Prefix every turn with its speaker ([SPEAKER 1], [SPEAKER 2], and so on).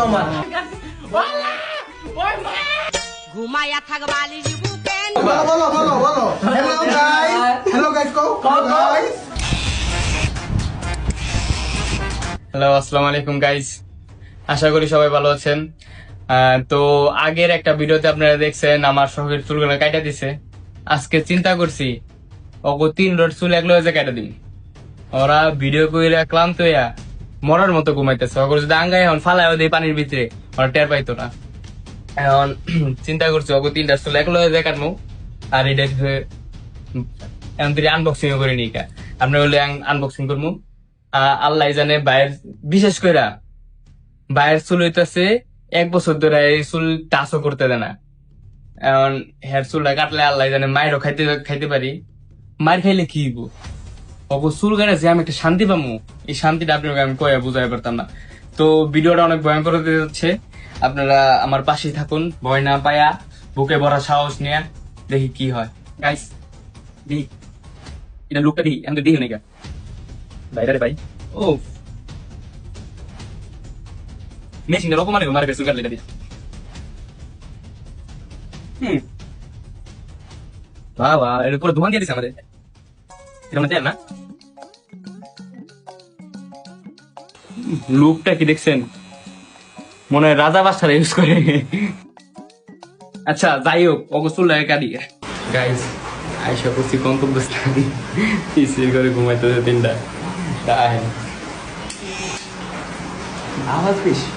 [SPEAKER 1] আমার
[SPEAKER 2] ঘুমাইয়া থাকবালি বুকেন
[SPEAKER 1] বলো হ্যালো গাইস কো গাইস
[SPEAKER 3] হ্যালো আসসালামু আলাইকুম গাইস, আশা করি সবাই ভালো আছেন। তো আগের একটা ভিডিওতে আপনারা দেখছেন আমার শখের চুলগুলো কাটা দিছে। আজকে চিন্তা করছি ওকে 3 রোড চুল একলো যে কাটা দিন। ওরা ভিডিও কইরা ক্লান্ত হইয়া মরার মতো ঘুমাইতেছে। ওকে যদি আঙ্গাই এখন ফালাইও দেই পানির ভিতরে, ওরা টের পাইতো না। এখন চিন্তা করছি ওকে 3টা চুল একলো যে কাটমু। আর এটা এখন তুই আনবক্সিং করে নি কা আপনার বলে আনবক্সিং করবো। আল্লাহ জানে বাইরের, বিশেষ করে বাইরের চুল হইতেছে 1 বছর ধরে এই চুল টাচও করতে দেয় না। এখন হেয়ার চুলটা কাটলে আল্লাহ জানে মায়েরও খাইতে পারি। মায়ের খাইলে কি হইব? চুল কাটে যে আমি একটা শান্তি পাবো, এই শান্তিটা আপনাকে আমি কয়ে বুঝাই পারতাম না। তো ভিডিওটা অনেক ভয়ঙ্কর হতে যাচ্ছে, আপনারা আমার পাশেই থাকুন। ভয় না পায়া বুকে ভরা সাহস নিয়ে দেখি কি হয়। গাইস দেখি এটা লুকটা দেখি, আমি তো দেখি নাকি বাইরে ভাই। ও মেশিনের রকম মানে মারে সুগার লেগে দিস। বাবা এর পুরো ধোঁয়া দিয়ে দিছে আমাদের, এরকম দেন না। লুকটা কি দেখছেন? মনে হয় রাজা বাসারা ইউজ করে। আচ্ছা যাই হোক, অবশ্যই লাগে কাটি। গাইস আইসা করছি গন্তব্যস্থান, পিসির করে ঘুমাইতে 3টা আওয়াজ বেশি।